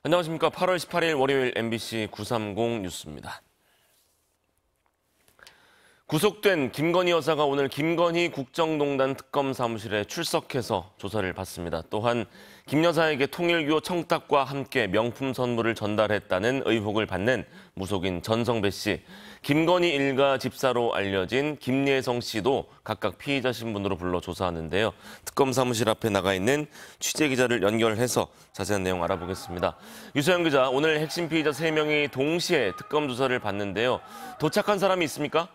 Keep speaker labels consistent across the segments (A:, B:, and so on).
A: 안녕하십니까. 8월 18일 월요일 MBC 930 뉴스입니다. 구속된 김건희 여사가 오늘 김건희 국정농단 특검 사무실에 출석해서 조사를 받습니다. 또한 김 여사에게 통일교 청탁과 함께 명품 선물을 전달했다는 의혹을 받는 무속인 전성배 씨, 김건희 일가 집사로 알려진 김예성 씨도 각각 피의자 신분으로 불러 조사하는데요. 특검 사무실 앞에 나가 있는 취재기자를 연결해서 자세한 내용 알아보겠습니다. 유소영 기자, 오늘 핵심 피의자 3명이 동시에 특검 조사를 받는데요. 도착한 사람이 있습니까?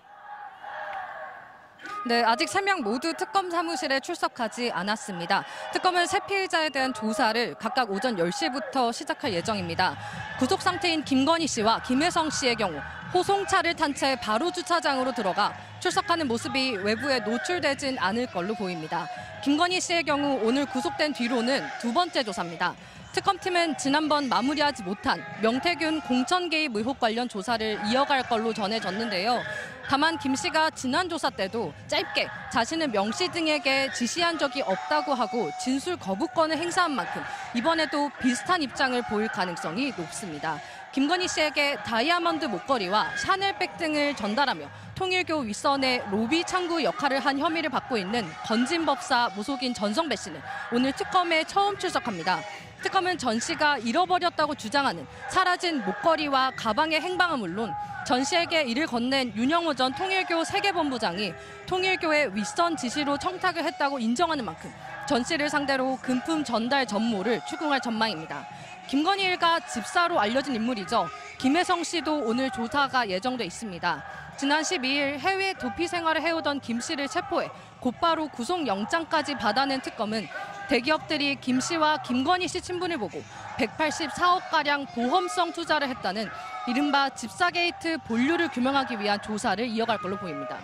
B: 네, 아직 3명 모두 특검 사무실에 출석하지 않았습니다. 특검은 세 피의자에 대한 조사를 각각 오전 10시부터 시작할 예정입니다. 구속 상태인 김건희 씨와 김혜성 씨의 경우 호송차를 탄 채 바로 주차장으로 들어가 출석하는 모습이 외부에 노출되진 않을 걸로 보입니다. 김건희 씨의 경우 오늘 구속된 뒤로는 두 번째 조사입니다. 특검팀은 지난번 마무리하지 못한 명태균 공천 개입 의혹 관련 조사를 이어갈 걸로 전해졌는데요. 다만 김 씨가 지난 조사 때도 짧게 자신은 명 씨 등에게 지시한 적이 없다고 하고 진술 거부권을 행사한 만큼 이번에도 비슷한 입장을 보일 가능성이 높습니다. 김건희 씨에게 다이아몬드 목걸이와 샤넬백 등을 전달하며 통일교 윗선의 로비 창구 역할을 한 혐의를 받고 있는 건진법사 무속인 전성배 씨는 오늘 특검에 처음 출석합니다. 특검은 전 씨가 잃어버렸다고 주장하는 사라진 목걸이와 가방의 행방은 물론 전 씨에게 이를 건넨 윤영호 전 통일교 세계본부장이 통일교의 윗선 지시로 청탁을 했다고 인정하는 만큼 전 씨를 상대로 금품 전달 전모를 추궁할 전망입니다. 김건희 일가 집사로 알려진 인물이죠. 김혜성 씨도 오늘 조사가 예정돼 있습니다. 지난 12일 해외 도피 생활을 해오던 김 씨를 체포해 곧바로 구속영장까지 받아낸 특검은 대기업들이 김 씨와 김건희 씨 친분을 보고 184억가량 보험성 투자를 했다는 이른바 집사 게이트 본류를 규명하기 위한 조사를 이어갈 걸로 보입니다.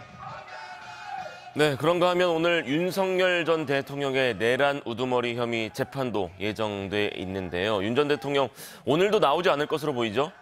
A: 네, 그런가 하면 오늘 윤석열 전 대통령의 내란 우두머리 혐의 재판도 예정돼 있는데요. 윤 전 대통령 오늘도 나오지 않을 것으로 보이죠?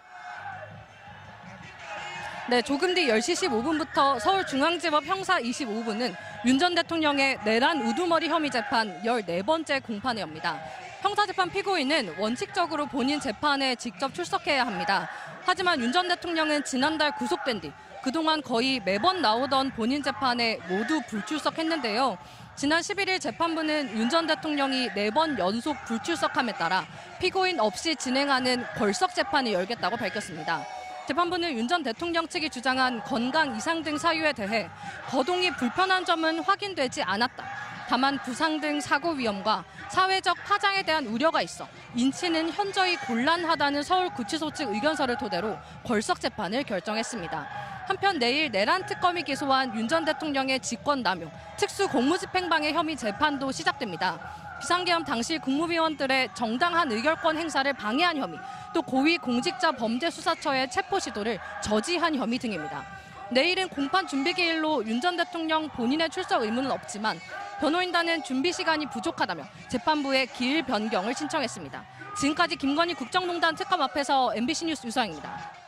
B: 네, 조금 뒤 10시 15분부터 서울중앙지법 형사 25부는 윤 전 대통령의 내란 우두머리 혐의 재판 14번째 공판을 엽니다. 형사재판 피고인은 원칙적으로 본인 재판에 직접 출석해야 합니다. 하지만 윤 전 대통령은 지난달 구속된 뒤 그동안 거의 매번 나오던 본인 재판에 모두 불출석했는데요. 지난 11일 재판부는 윤 전 대통령이 4번 연속 불출석함에 따라 피고인 없이 진행하는 걸석 재판을 열겠다고 밝혔습니다. 재판부는 윤 전 대통령 측이 주장한 건강 이상 등 사유에 대해 거동이 불편한 점은 확인되지 않았다. 다만 부상 등 사고 위험과 사회적 파장에 대한 우려가 있어 인치는 현저히 곤란하다는 서울구치소 측 의견서를 토대로 걸석 재판을 결정했습니다. 한편 내일 내란 특검이 기소한 윤 전 대통령의 직권남용, 특수공무집행방해 혐의 재판도 시작됩니다. 비상계엄 당시 국무위원들의 정당한 의결권 행사를 방해한 혐의, 또 고위공직자범죄수사처의 체포 시도를 저지한 혐의 등입니다. 내일은 공판 준비기일로 윤 전 대통령 본인의 출석 의무는 없지만 변호인단은 준비 시간이 부족하다며 재판부에 기일 변경을 신청했습니다. 지금까지 김건희 국정농단 특검 앞에서 MBC 뉴스 유서영입니다.